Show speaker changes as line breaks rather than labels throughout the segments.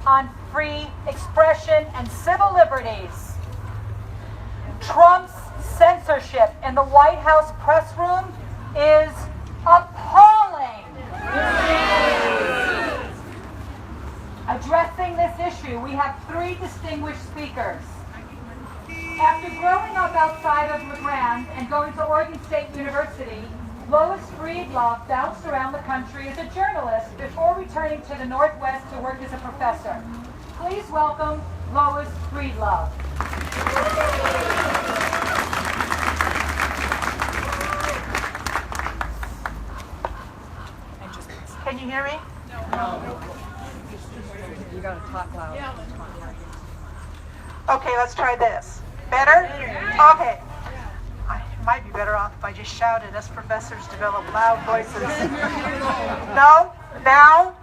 on free expression and civil liberties. Trump's censorship in the White House press room is appalling. Addressing this issue, we have three distinguished speakers. After growing up outside of LeGrand and going to Oregon State University, Lois Breedlove bounced around the country as a journalist before returning to the Northwest to work as a professor. Please welcome Lois Breedlove. Can you hear me? No. You gotta talk loud. Yeah. Okay, let's try this. Better? Okay. It might be better off if I just shouted. Us professors develop loud voices. No? Now?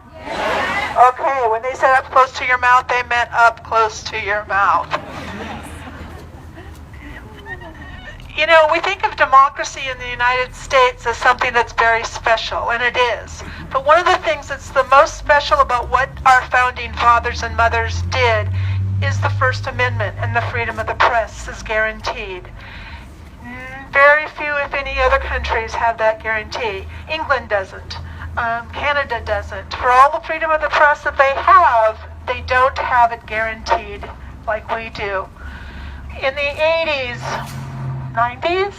Okay, when they said up close to your mouth, they meant up close to your mouth. You know, we think of democracy in the United States as something that's very special, and it is. But one of the things that's the most special about what our founding fathers and mothers did is the First Amendment, and the freedom of the press is guaranteed. Very few, if any, other countries have that guarantee. England doesn't. Canada doesn't. For all the freedom of the press that they don't have it guaranteed like we do. In the 80s, 90s,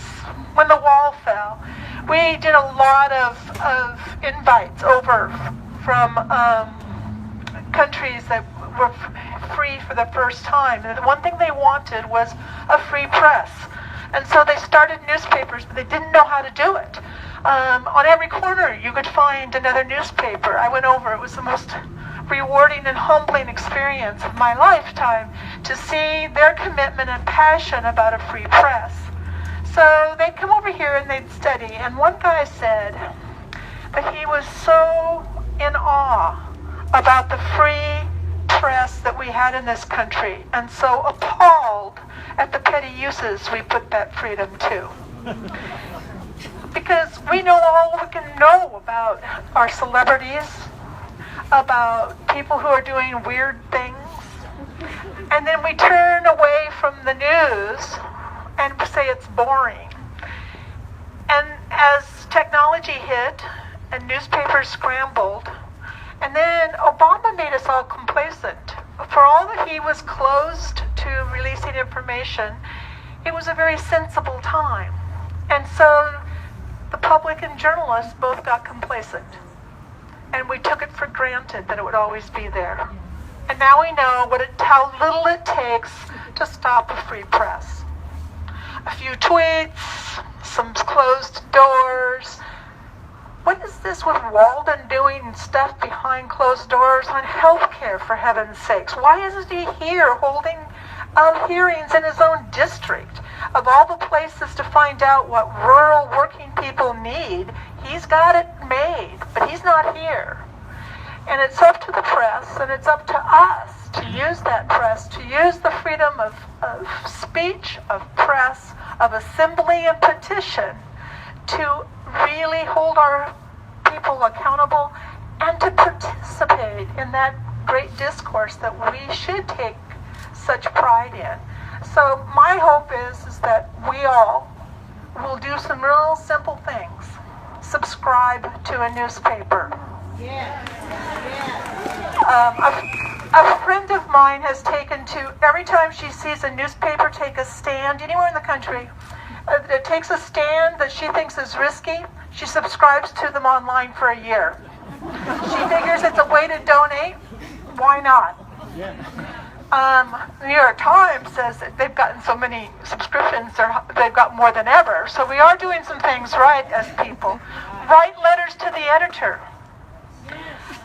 when the wall fell, we did a lot of invites over from countries that were free for the first time. And the one thing they wanted was a free press. And so they started newspapers, but they didn't know how to do it. On every corner, you could find another newspaper. I went over. It was the most rewarding and humbling experience of my lifetime to see their commitment and passion about a free press. So they'd come over here and they'd study. And one guy said that he was so in awe about the free press that we had in this country, and so appalled at the petty uses we put that freedom to. Because we know all we can know about our celebrities, about people who are doing weird things, and then we turn away from the news and say it's boring. And as technology hit and newspapers scrambled, and then Obama made us all complacent. For all that he was closed to releasing information, it was a very sensible time. And so the public and journalists both got complacent. And we took it for granted that it would always be there. And now we know how little it takes to stop a free press. A few tweets, some closed doors. What is this with Walden doing stuff behind closed doors on health care, for heaven's sakes? Why isn't he here holding hearings in his own district? Of all the places to find out what rural working people need, he's got it made, but he's not here. And it's up to the press, and it's up to us to use that press, to use the freedom of speech, of press, of assembly and petition, to really hold our people accountable and to participate in that great discourse that we should take such pride in. So my hope is that we all will do some real simple things. Subscribe to a newspaper. A friend of mine has taken to, every time she sees a newspaper take a stand anywhere in the country, it takes a stand that she thinks is risky, she subscribes to them online for a year. She figures it's a way to donate. Why not? The New York Times says that they've gotten so many subscriptions, they've got more than ever. So we are doing some things right as people. Write letters to the editor.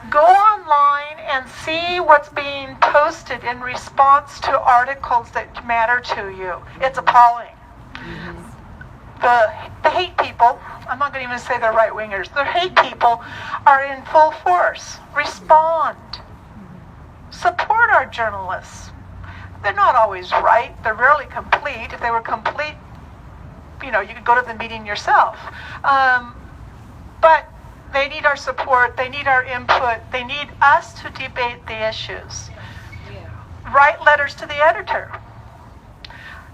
Go online and see what's being posted in response to articles that matter to you. It's appalling. The hate people, I'm not going to even say they're right-wingers, the hate people are in full force. Respond. Support our journalists. They're not always right. They're rarely complete. If they were complete, you could go to the meeting yourself. But they need our support. They need our input. They need us to debate the issues. write letters to the editor.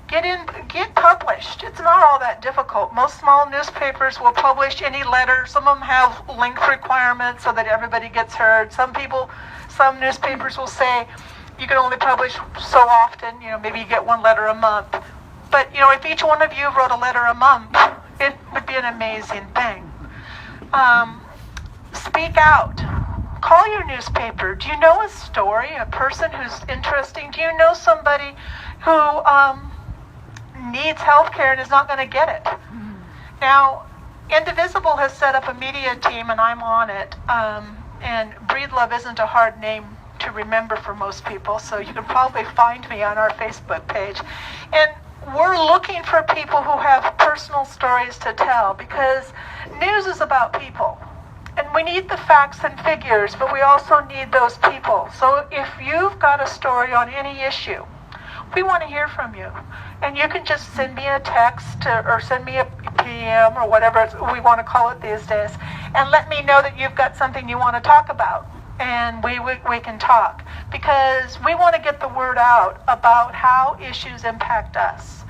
Get published. It's not all that difficult. Most small newspapers will publish any letter. Some of them have length requirements so that everybody gets heard. Some newspapers will say you can only publish so often. Maybe you get one letter a month. But if each one of you wrote a letter a month, it would be an amazing thing. Speak out. Call your newspaper. Do you know a story, a person who's interesting? Do you know somebody who needs health care and is not going to get it? Now, Indivisible has set up a media team, and I'm on it. And Breedlove isn't a hard name to remember for most people, so you can probably find me on our Facebook page. And we're looking for people who have personal stories to tell, because news is about people. And we need the facts and figures, but we also need those people. So if you've got a story on any issue, we want to hear from you. And you can just send me a text or send me a PM or whatever we want to call it these days, and let me know that you've got something you want to talk about. And we can talk, because we want to get the word out about how issues impact us.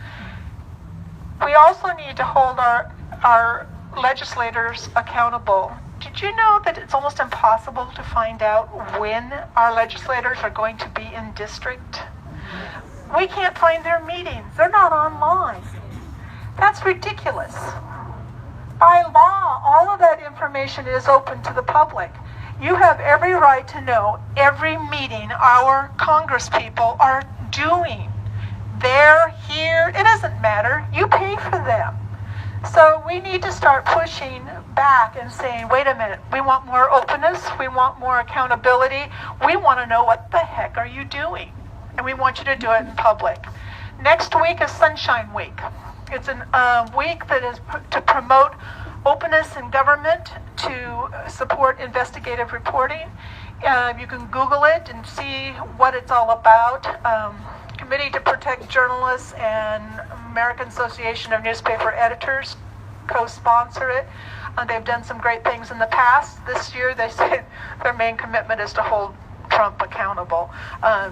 We also need to hold our legislators accountable. Did you know that it's almost impossible to find out when our legislators are going to be in district? We can't find their meetings. They're not online. That's ridiculous. By law, all of that information is open to the public. You have every right to know every meeting our congresspeople are doing. They're here. It doesn't matter. You pay for them. So we need to start pushing back and saying, wait a minute, we want more openness. We want more accountability. We want to know what the heck are you doing? And we want you to do it in public. Next week is Sunshine Week. It's a week that is to promote openness in government, to support investigative reporting. You can Google it and see what it's all about. Committee to Protect Journalists and American Association of Newspaper Editors co-sponsor it. They've done some great things in the past. This year they said their main commitment is to hold Trump accountable.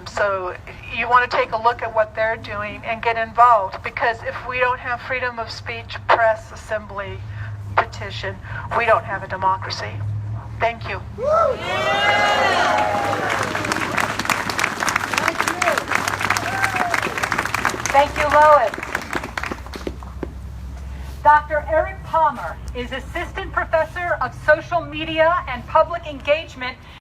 So you want to take a look at what they're doing and get involved, because if we don't have freedom of speech, press, assembly, petition, we don't have a democracy. Thank you.
Thank you, Lois. Dr. Eric Palmer is Assistant Professor of Social Media and Public Engagement